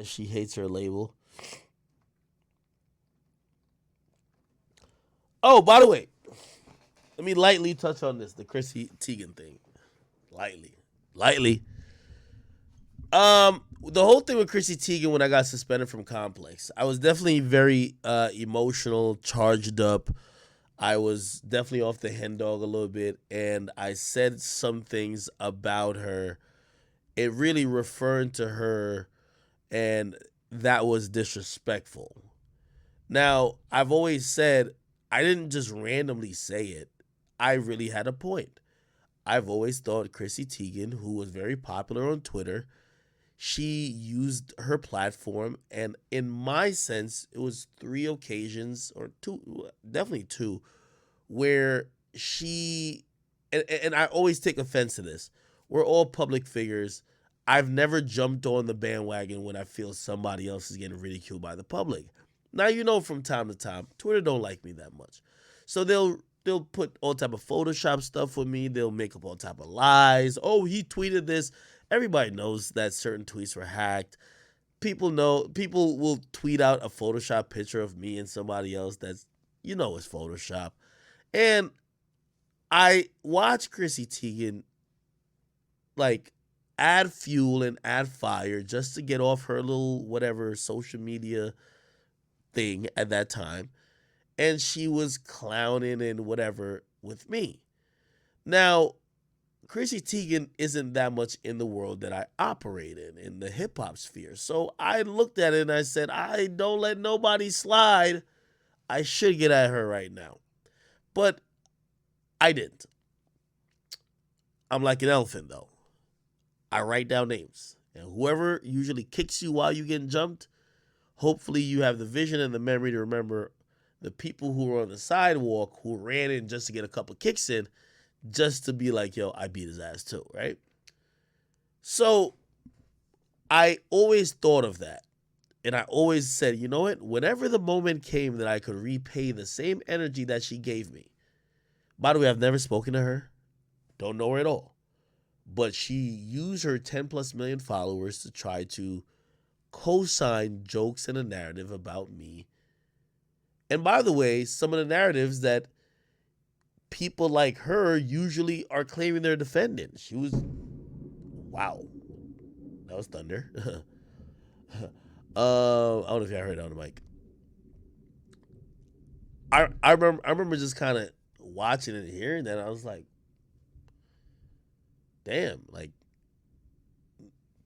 She hates her label. Oh, by the way, let me lightly touch on this, the Chrissy Teigen thing. Lightly. Lightly. The whole thing with Chrissy Teigen when I got suspended from Complex, I was definitely very emotional, charged up. I was definitely off the hen dog a little bit, and I said some things about her. It really referring to her, and that was disrespectful. Now, I've always said I didn't just randomly say it. I really had a point. I've always thought Chrissy Teigen, who was very popular on Twitter, she used her platform, and in my sense, it was three occasions or two, definitely two, where and I always take offense to this. We're all public figures. I've never jumped on the bandwagon when I feel somebody else is getting ridiculed by the public. Now you know from time to time, Twitter don't like me that much. So they'll put all type of Photoshop stuff with me. They'll make up all type of lies. Oh, he tweeted this. Everybody knows that certain tweets were hacked. People will tweet out a Photoshop picture of me and somebody else that's it's Photoshop. And I watch Chrissy Teigen like add fuel and add fire just to get off her little whatever social media thing at that time. And she was clowning and whatever with me. Now, Chrissy Teigen isn't that much in the world that I operate in the hip hop sphere. So I looked at it and I said, I don't let nobody slide. I should get at her right now. But I didn't. I'm like an elephant though. I write down names. And whoever usually kicks you while you're getting jumped, hopefully you have the vision and the memory to remember the people who were on the sidewalk who ran in just to get a couple kicks in, just to be like, yo, I beat his ass too, right? So I always thought of that. And I always said, you know what? Whenever the moment came that I could repay the same energy that she gave me. By the way, I've never spoken to her. Don't know her at all. But she used her 10 plus million followers to try to co-sign jokes and a narrative about me. And by the way, some of the narratives that people like her usually are claiming they're defending. She was, wow, that was thunder. I don't know if y'all heard it on the mic. I remember just kind of watching and hearing that. I was like, damn, like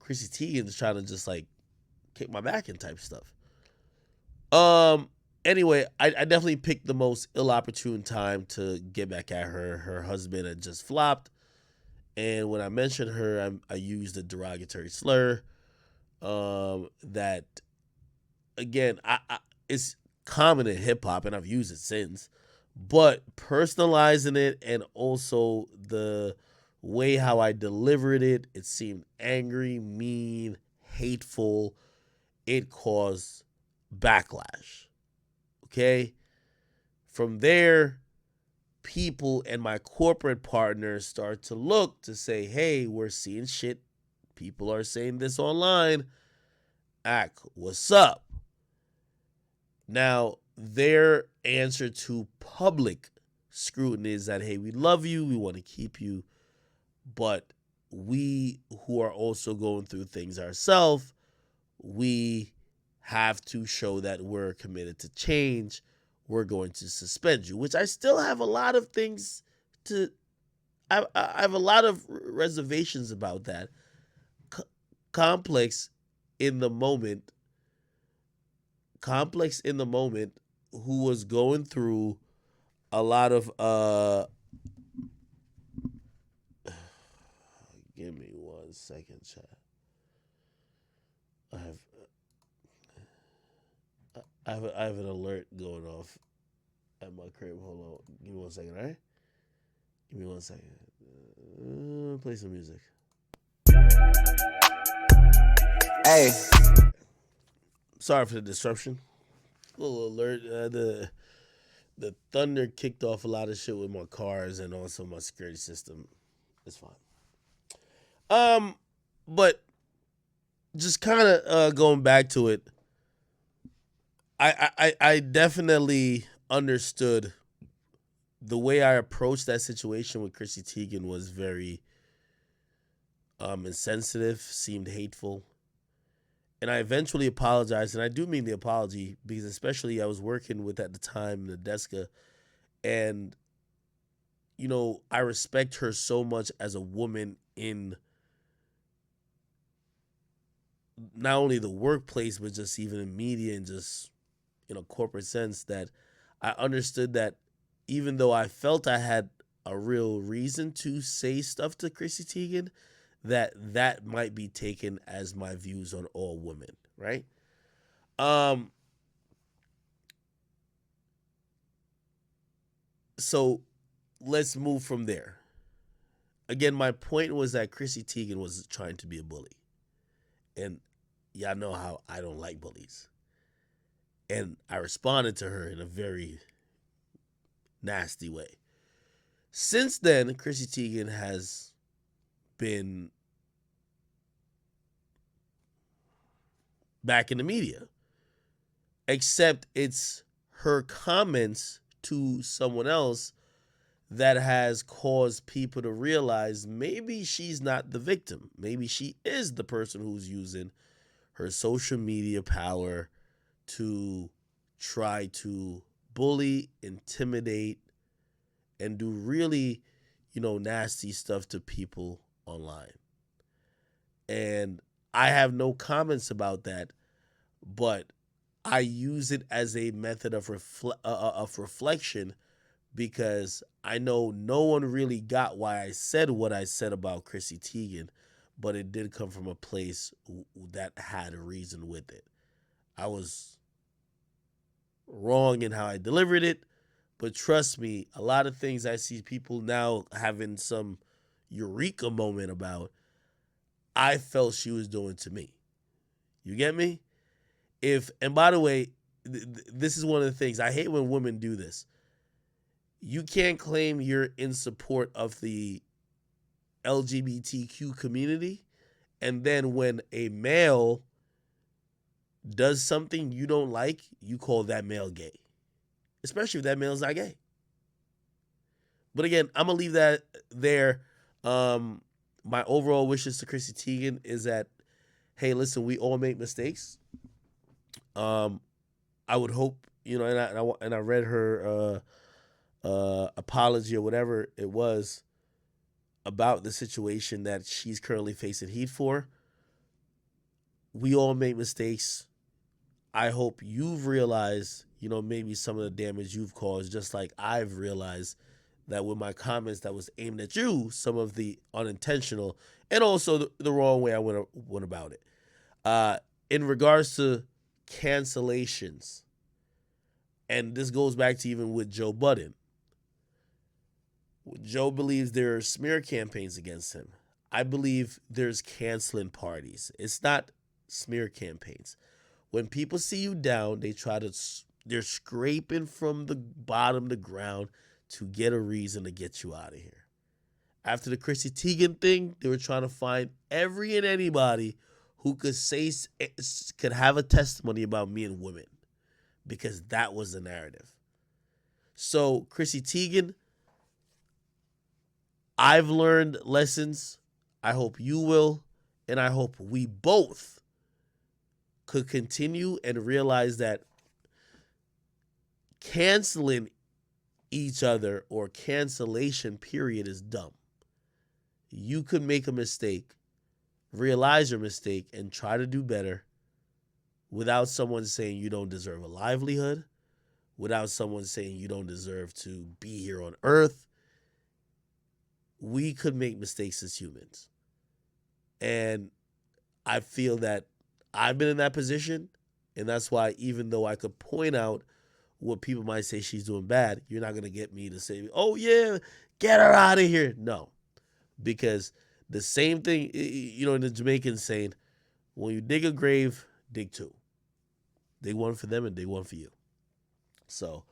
Chrissy Teigen's trying to just like kick my back and type stuff. Um. Anyway, I definitely picked the most ill opportune time to get back at her. Her husband had just flopped, and when I mentioned her, I used a derogatory slur. That again, it's common in hip hop, and I've used it since. But personalizing it and also the way how I delivered it, it seemed angry, mean, hateful. It caused backlash. Okay. From there, people and my corporate partners start to look to say, hey, we're seeing shit. People are saying this online. Act, what's up? Now, their answer to public scrutiny is that, hey, we love you. We want to keep you. But we who are also going through things ourselves, we have to show that we're committed to change. We're going to suspend you, which I still have a lot of things to. I have a lot of reservations about that. Complex in the moment, complex in the moment, who was going through a lot of. Give me 1 second, chat. I have I have an alert going off at my crib. Hold on. Give me 1 second, all right? Give me 1 second. Play some music. Hey. Sorry for the disruption. Little alert. The thunder kicked off a lot of shit with my cars and also my security system. It's fine. But just kind of going back to it, I definitely understood the way I approached that situation with Chrissy Teigen was very insensitive, seemed hateful. And I eventually apologized, and I do mean the apology because, especially, I was working with at the time Nadeska, and I respect her so much as a woman in not only the workplace but just even in media and just in a corporate sense that I understood that even though I felt I had a real reason to say stuff to Chrissy Teigen, that might be taken as my views on all women, right? Um, so let's move from there. Again, my point was that Chrissy Teigen was trying to be a bully, and y'all know how I don't like bullies, and I responded to her in a very nasty way. Since then, Chrissy Teigen has been back in the media, except it's her comments to someone else that has caused people to realize maybe she's not the victim. Maybe she is the person who's using her social media power to try to bully, intimidate, and do really, nasty stuff to people online. And I have no comments about that, but I use it as a method of reflection because I know no one really got why I said what I said about Chrissy Teigen, but it did come from a place that had a reason with it. I was wrong in how I delivered it, but trust me, a lot of things I see people now having some eureka moment about, I felt she was doing to me. You get me? And by the way, this is one of the things I hate when women do this. You can't claim you're in support of the LGBTQ community, and then when a male does something you don't like, you call that male gay, especially if that male's not gay. But again, I'm gonna leave that there. My overall wishes to Chrissy Teigen is that, hey, listen, we all make mistakes. Um, I would hope, and I read her apology or whatever it was about the situation that she's currently facing heat for. We all make mistakes. I hope you've realized, maybe some of the damage you've caused, just like I've realized that with my comments that was aimed at you, some of the unintentional and also the wrong way I went about it. In regards to cancellations, and this goes back to even with Joe Budden. Joe believes there are smear campaigns against him. I believe there's canceling parties. It's not smear campaigns. When people see you down, they're scraping from the bottom of the ground to get a reason to get you out of here. After the Chrissy Teigen thing, they were trying to find every and anybody who could have a testimony about me and women because that was the narrative. So, Chrissy Teigen, I've learned lessons. I hope you will, and I hope we both could continue and realize that canceling each other or cancellation period is dumb. You could make a mistake, realize your mistake, and try to do better without someone saying you don't deserve a livelihood, without someone saying you don't deserve to be here on earth. We could make mistakes as humans. And I feel that I've been in that position. And that's why, even though I could point out what people might say she's doing bad, you're not going to get me to say, oh, yeah, get her out of here. No, because the same thing, in the Jamaican saying, when you dig a grave, dig two. Dig one for them and dig one for you. So,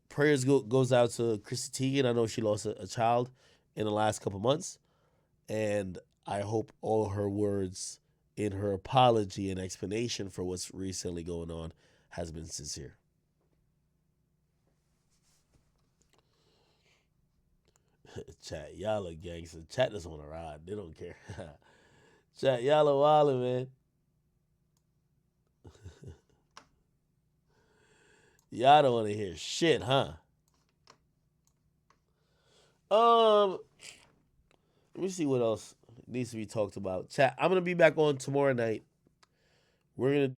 prayers goes out to Chrissy Teigen. I know she lost a child in the last couple months, and I hope all her words in her apology and explanation for what's recently going on has been sincere. Chat, y'all are gangster. Chat just want to ride. They don't care. Chat, y'all are wildin', man. Y'all don't want to hear shit, huh? Um, Let me see what else needs to be talked about. Chat, I'm gonna be back on tomorrow night. We're gonna